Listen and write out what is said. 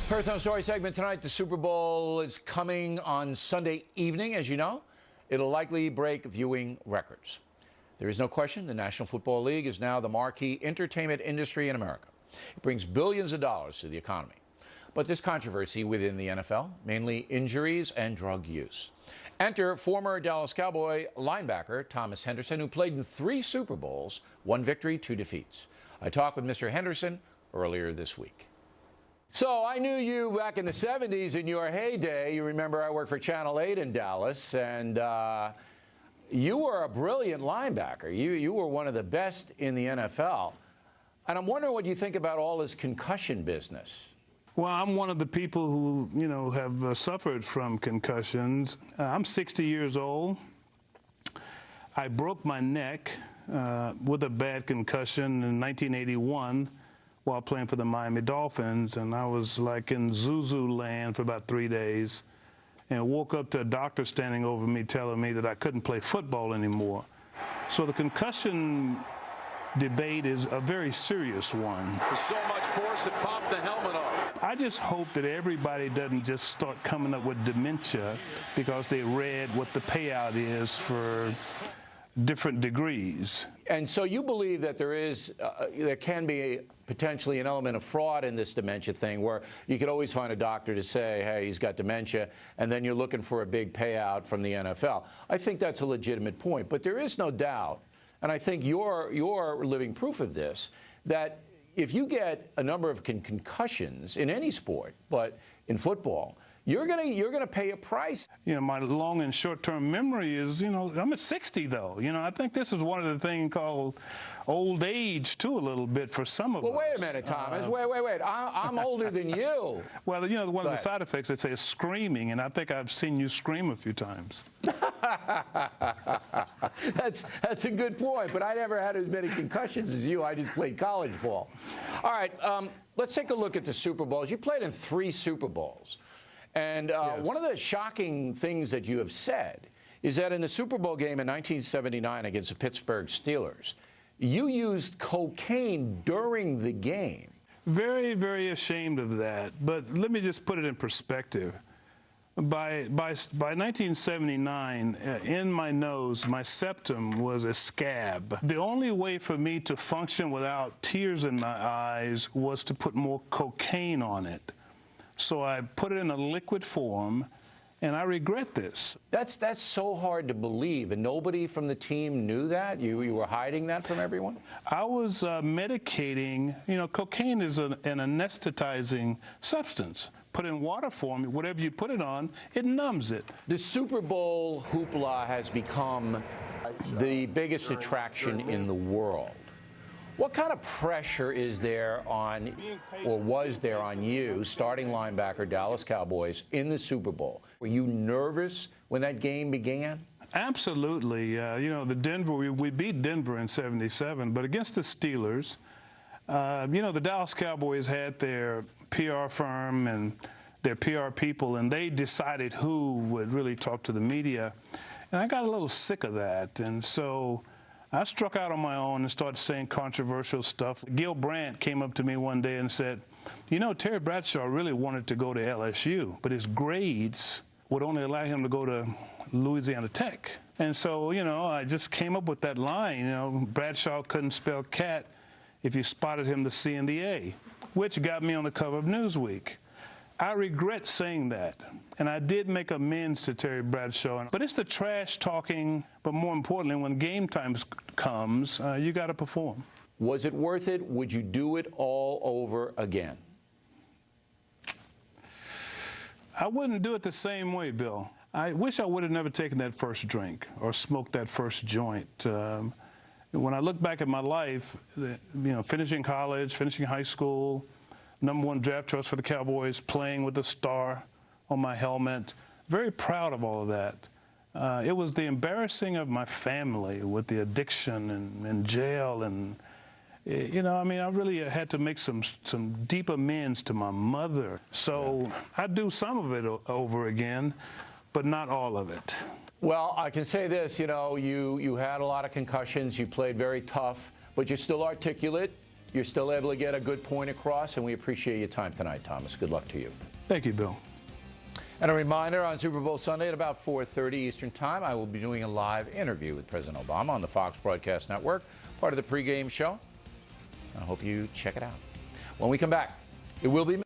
Forethought Story segment tonight. The Super Bowl is coming on Sunday evening, as you know. It'll likely break viewing records. There is no question the National Football League is now the marquee entertainment industry in America. It brings billions of dollars to the economy. But there's controversy within the NFL, mainly injuries and drug use. Enter former Dallas Cowboy linebacker Thomas Henderson, who played in 3 Super Bowls, 1 victory, 2 defeats. I talked with Mr. Henderson earlier this week. So I knew you back in the 70s in your heyday. You remember I worked for Channel 8 in Dallas, and you were a brilliant linebacker. You were one of the best in the NFL. And I'm wondering what you think about all this concussion business. Well, I'm one of the people who, have suffered from concussions. I'm 60 years old. I broke my neck with a bad concussion in 1981 while playing for the Miami Dolphins, and I was like in Zuzu land for about 3 days, and woke up to a doctor standing over me telling me that I couldn't play football anymore. So the concussion debate is a very serious one. There's so much force it popped the helmet off. I just hope that everybody doesn't just start coming up with dementia because they read what the payout is for different degrees. And so you believe that there can be potentially an element of fraud in this dementia thing, where you could always find a doctor to say, hey, he's got dementia, and then you're looking for a big payout from the NFL. I think that's a legitimate point, but there is no doubt, and I think you're living proof of this, that if you get a number of concussions in any sport, but in football, you're gonna pay a price. My long and short-term memory is, I'm at 60 though. I think this is one of the things called old age too, a little bit for some of us. Well, wait a minute, Thomas. Wait. I'm older than you. Well, one of the side effects, they say, is screaming, and I think I've seen you scream a few times. That's a good point, but I never had as many concussions as you. I just played college ball. All right, let's take a look at the Super Bowls. You played in 3 Super Bowls. And yes. One of the shocking things that you have said is that in the Super Bowl game in 1979 against the Pittsburgh Steelers, you used cocaine during the game. Very, very ashamed of that. But let me just put it in perspective. By 1979, in my nose, my septum was a scab. The only way for me to function without tears in my eyes was to put more cocaine on it. So I put it in a liquid form, and I regret this. That's so hard to believe, and nobody from the team knew that? You were hiding that from everyone? I was medicating. Cocaine is an anesthetizing substance. Put in water form, whatever you put it on, it numbs it. The Super Bowl hoopla has become the biggest attraction in the world. What kind of pressure is there on, or was there on you, starting linebacker, Dallas Cowboys, in the Super Bowl? Were you nervous when that game began? Absolutely. We beat Denver in '77, but against the Steelers, the Dallas Cowboys had their PR firm and their PR people, and they decided who would really talk to the media. And I got a little sick of that, and so I struck out on my own and started saying controversial stuff. Gil Brandt came up to me one day and said, Terry Bradshaw really wanted to go to LSU, but his grades would only allow him to go to Louisiana Tech. And so, I just came up with that line, Bradshaw couldn't spell cat if you spotted him the C and the A, which got me on the cover of Newsweek. I regret saying that, and I did make amends to Terry Bradshaw. But it's the trash talking, but more importantly, when game time comes, you got to perform. Was it worth it? Would you do it all over again? I wouldn't do it the same way, Bill. I wish I would have never taken that first drink or smoked that first joint. When I look back at my life, finishing college, finishing high school, #1 draft choice for the Cowboys, playing with a star on my helmet. Very proud of all of that. It was the embarrassing of my family with the addiction and jail, and I really had to make some deep amends to my mother. So I do some of it over again, but not all of it. Well, I can say this, you had a lot of concussions, you played very tough, but you're still articulate. you're still able to get a good point across, and we appreciate your time tonight, Thomas. Good luck to you. Thank you, Bill. And a reminder, on Super Bowl Sunday at about 4:30 Eastern Time, I will be doing a live interview with President Obama on the Fox Broadcast Network, part of the pregame show. I hope you check it out. When we come back, it will be